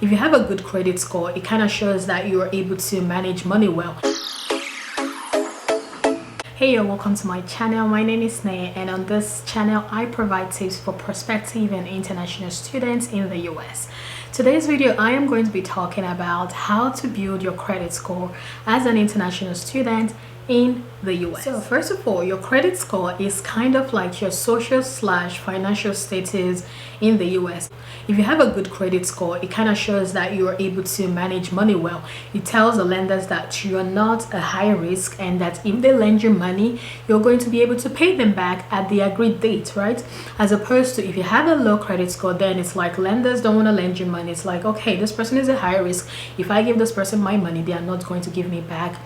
if you have a good credit score, it kind of shows that you are able to manage money well. Hey, welcome to my channel. My name is Naya, and on this channel I provide tips for prospective and international students in the US. Today's video I am going to be talking about how to build your credit score as an international student in the US. So first of all, your credit score is kind of like your social/financial status in the US. If you have a good credit score, it kind of shows that you are able to manage money well. It tells the lenders that you are not a high risk and that if they lend you money, you're going to be able to pay them back at the agreed date, right? As opposed to if you have a low credit score, then it's like lenders don't want to lend you money. It's like, okay, this person is a high risk. If I give this person my money, they are not going to give me back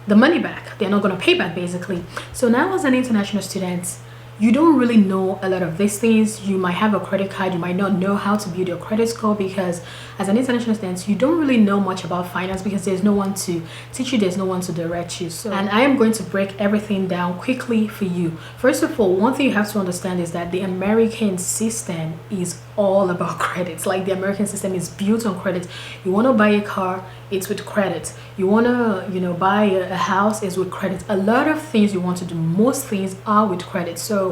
the money back. They're not going to pay back, basically. So now as an international student, you don't really know a lot of these things. You might have a credit card, you might not know how to build your credit score, because as an international student you don't really know much about finance because there's no one to teach you, there's no one to direct you. And I am going to break everything down quickly for you. First of all, one thing you have to understand is that the American system is all about credit. Like, the American system is built on credit. You want to buy a car, it's with credit. You want to buy a house, it's with credit. A lot of things you want to do, most things are with credit. So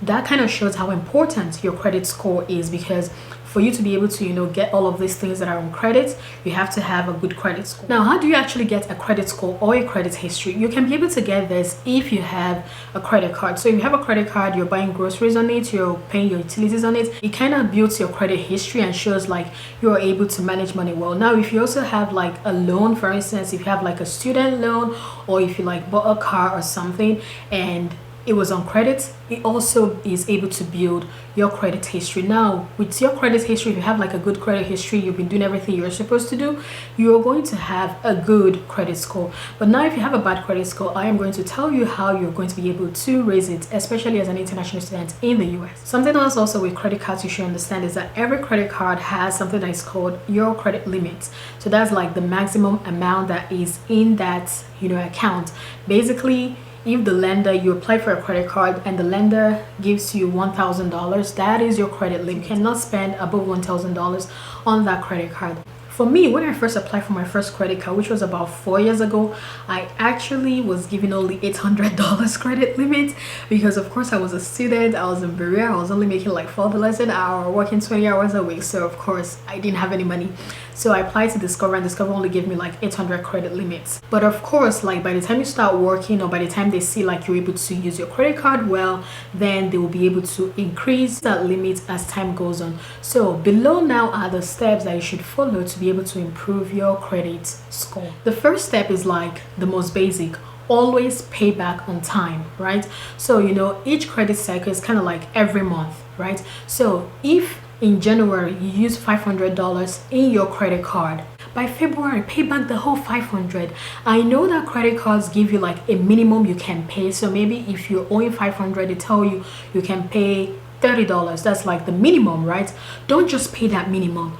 that kind of shows how important your credit score is, because for you to be able to get all of these things that are on credit, you have to have a good credit score. Now, how do you actually get a credit score or a credit history? You can be able to get this if you have a credit card. So if you have a credit card, you're buying groceries on it, you're paying your utilities on it, it kind of builds your credit history and shows like you're able to manage money well. Now, if you also have like a loan, for instance, if you have like a student loan, or if you like bought a car or something and it was on credit, it also is able to build your credit history. Now, with your credit history, if you have like a good credit history, you've been doing everything you're supposed to do, you're going to have a good credit score. But now if you have a bad credit score, I am going to tell you how you're going to be able to raise it, especially as an international student in the US. Something else also with credit cards you should understand is that every credit card has something that is called your credit limit. So that's like the maximum amount that is in that account. Basically, if the lender, you apply for a credit card and the lender gives you $1,000, that is your credit limit. You cannot spend above $1,000 on that credit card. For me, when I first applied for my first credit card, which was about 4 years ago, I actually was given only $800 credit limit, because of course I was a student, I was in Berea, I was only making like $4 an hour, working 20 hours a week, so of course I didn't have any money. So I applied to Discover, and Discover only gave me like 800 credit limits. But of course, like by the time you start working, or by the time they see like you're able to use your credit card well, then they will be able to increase that limit as time goes on. So below now are the steps that you should follow to be able to improve your credit score. The first step is like the most basic: always pay back on time, right? So each credit cycle is kind of like every month, right? So if in January you use $500 in your credit card, by February pay back the whole $500. I know that credit cards give you like a minimum you can pay. So maybe if you're owing $500, they tell you you can pay $30. That's like the minimum, right? Don't just pay that minimum,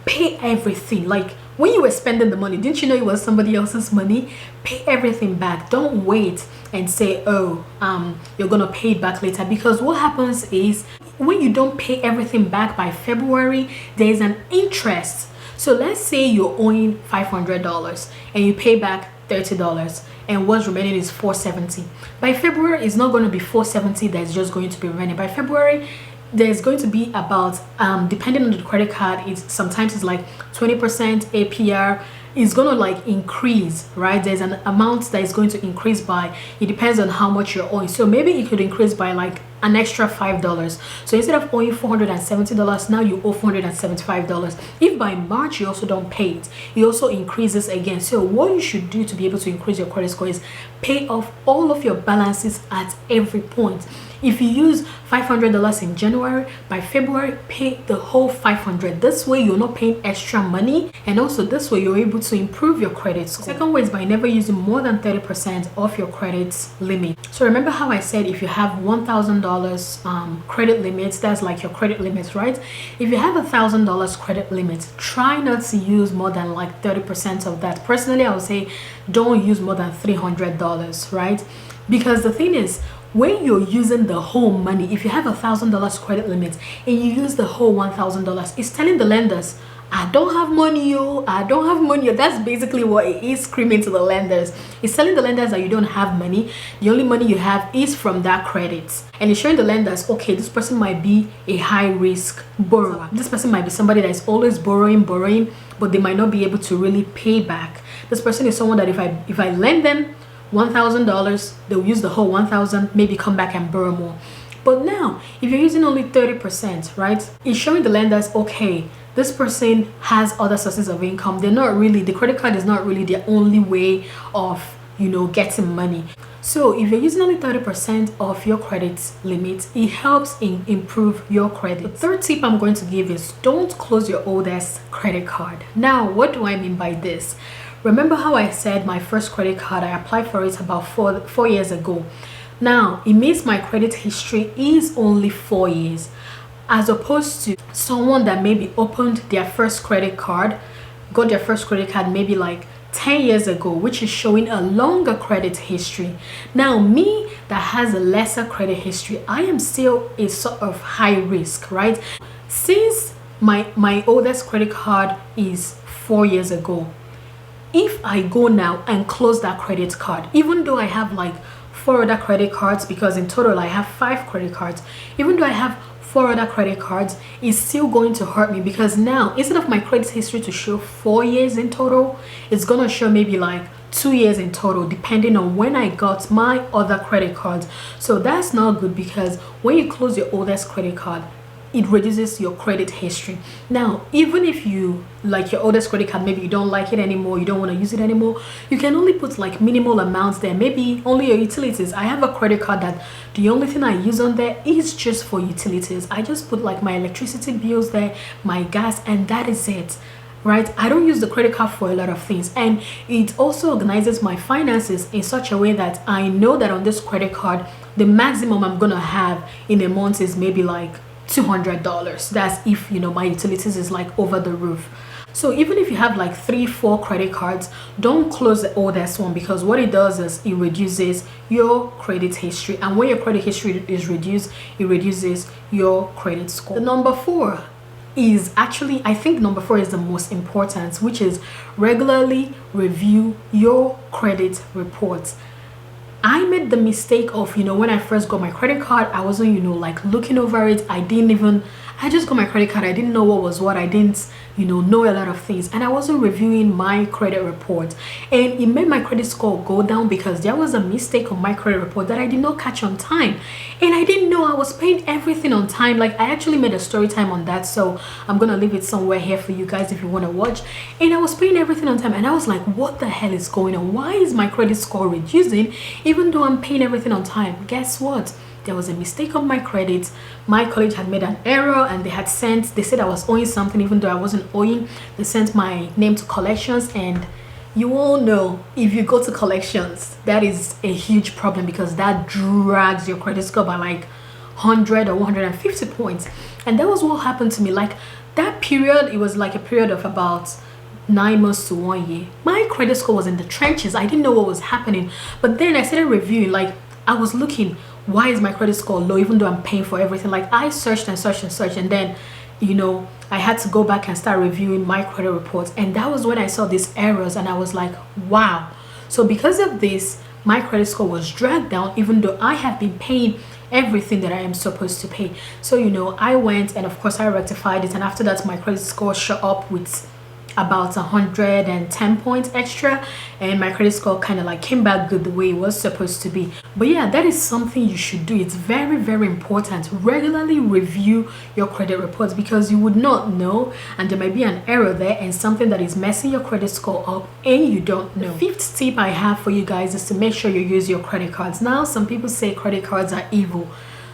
pay everything. Like, when you were spending the money, didn't you know it was somebody else's money? Pay everything back. Don't wait and say, oh, you're gonna pay it back later, because what happens is when you don't pay everything back by February, there is an interest. So let's say you're owing $500 and you pay back $30, and what's remaining is $470. By February, it's not going to be $470 that's just going to be remaining. By February, there's going to be about depending on the credit card, sometimes it's like 20% APR. Is going to like increase, right? There's an amount that is going to increase by, it depends on how much you're owing. So maybe it could increase by like an extra $5. So instead of owing $470, now you owe $475. If by March you also don't pay it, it also increases again. So what you should do to be able to increase your credit score is pay off all of your balances at every point. If you use $500 in January, by February pay the whole $500. This way you're not paying extra money, and also this way you're able to improve your credit score. Second way is by never using more than 30% of your credit limit. So remember how I said if you have $1,000 credit limits, that's like your credit limit, right? If you have $1,000 credit limit, try not to use more than like 30% of that. Personally, I would say don't use more than $300, right? Because the thing is, when you're using the whole money, if you have $1,000 credit limit and you use the whole $1,000, it's telling the lenders, I don't have money, yo. I don't have money, yo. That's basically what it is screaming to the lenders. It's telling the lenders that you don't have money. The only money you have is from that credit. And it's showing the lenders, okay, this person might be a high risk borrower. This person might be somebody that is always borrowing, but they might not be able to really pay back. This person is someone that if I lend them $1,000, they'll use the whole 1,000, maybe come back and borrow more. But now, if you're using only 30%, right, it's showing the lenders, okay, this person has other sources of income. The credit card is not really their only way of, getting money. So if you're using only 30% of your credit limit, it helps improve your credit. The third tip I'm going to give is don't close your oldest credit card. Now, what do I mean by this? Remember how I said my first credit card, I applied for it about four years ago. Now, it means my credit history is only 4 years, as opposed to someone that maybe opened their first credit card, got their first credit card maybe like 10 years ago, which is showing a longer credit history. Now, me that has a lesser credit history, I am still a sort of high risk, right? Since my oldest credit card is 4 years ago, if I go now and close that credit card, even though I have like 4 other credit cards, because in total I have 5 credit cards, even though I have 4 other credit cards, it's still going to hurt me, because now instead of my credit history to show 4 years in total, it's gonna show maybe like 2 years in total, depending on when I got my other credit cards. So that's not good, because when you close your oldest credit card, it reduces your credit history. Now, even if you like your oldest credit card, maybe you don't like it anymore, you don't want to use it anymore, you can only put like minimal amounts there, maybe only your utilities. I have a credit card that the only thing I use on there is just for utilities. I just put like my electricity bills there, my gas, and that is it, right? I don't use the credit card for a lot of things, and it also organizes my finances in such a way that I know that on this credit card, the maximum I'm gonna have in a month is maybe like $200. That's if my utilities is like over the roof. So even if you have like 3-4 credit cards, don't close the oldest one, because what it does is it reduces your credit history, and when your credit history is reduced, it reduces your credit score. The number 4 is actually, I think number 4 is the most important, which is regularly review your credit reports. I made the mistake of, when I first got my credit card, I wasn't, like looking over it. I just got my credit card. I didn't know what was what. I didn't, know a lot of things. And I wasn't reviewing my credit report. And it made my credit score go down, because there was a mistake on my credit report that I did not catch on time. And I didn't know I was paying everything on time. Like, I actually made a story time on that. So I'm going to leave it somewhere here for you guys if you want to watch. And I was paying everything on time. And I was like, what the hell is going on? Why is my credit score reducing even though I'm paying everything on time? Guess what? There was a mistake on my credit. My college had made an error, and they said I was owing something even though I wasn't owing. They sent my name to collections, and you all know if you go to collections, that is a huge problem, because that drags your credit score by like 100 or 150 points. And that was what happened to me. Like, that period, it was like a period of about 9 months to 1 year. My credit score was in the trenches. I didn't know what was happening. But then I started reviewing, like I was looking, why is my credit score low even though I'm paying for everything? Like, I searched and searched and searched, and then I had to go back and start reviewing my credit reports. And that was when I saw these errors, and I was like, wow. So because of this, my credit score was dragged down even though I have been paying everything that I am supposed to pay. So I went, and of course I rectified it, and after that my credit score shot up with about 110 points extra, and my credit score kind of like came back good the way it was supposed to be. But yeah, that is something you should do. It's very, very important. Regularly review your credit reports, because you would not know, and there might be an error there and something that is messing your credit score up, and you don't know. The 5th tip I have for you guys is to make sure you use your credit cards. Now, some people say credit cards are evil.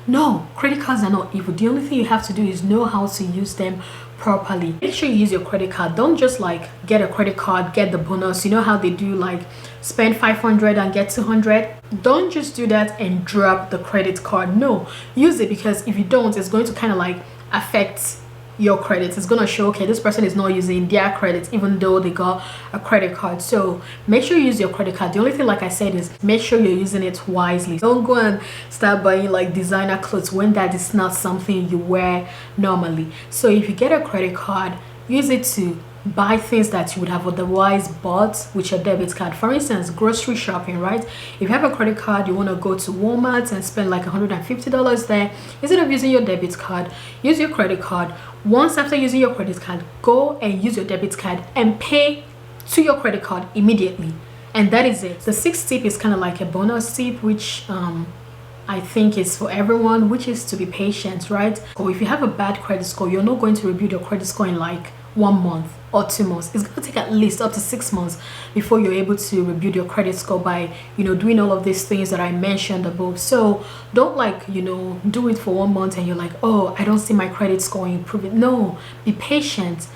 No, credit cards are not evil. The only thing you have to do is know how to use them properly. Make sure you use your credit card. Don't just like get a credit card, get the bonus. You know how they do, like spend 500 and get 200? Don't just do that and drop the credit card. No, use it, because if you don't, it's going to kind of like affect your credits. It's gonna show, okay, this person is not using their credits even though they got a credit card. So make sure you use your credit card. The only thing, like I said, is make sure you're using it wisely. Don't go and start buying like designer clothes when that is not something you wear normally. So if you get a credit card, use it to buy things that you would have otherwise bought with your debit card. For instance, grocery shopping, right? If you have a credit card, you want to go to Walmart and spend like $150 there. Instead of using your debit card, use your credit card. Once after using your credit card, go and use your debit card and pay to your credit card immediately. And that is it. The sixth tip is kind of like a bonus tip, which I think is for everyone, which is to be patient, right? Or if you have a bad credit score, you're not going to rebuild your credit score in like 1 month or 2 months. It's going to take at least up to 6 months before you're able to rebuild your credit score by, doing all of these things that I mentioned above. So don't like, do it for 1 month and you're like, oh, I don't see my credit score improving. No, be patient.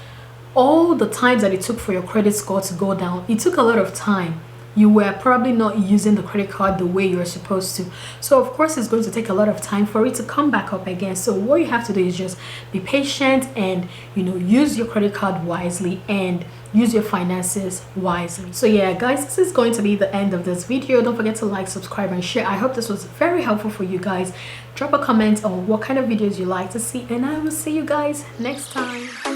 All the times that it took for your credit score to go down, it took a lot of time. You were probably not using the credit card the way you're supposed to. So of course it's going to take a lot of time for it to come back up again. So what you have to do is just be patient and use your credit card wisely and use your finances wisely. So yeah guys, this is going to be the end of this video. Don't forget to like, subscribe and share. I hope this was very helpful for you guys. Drop a comment on what kind of videos you like to see, and I will see you guys next time.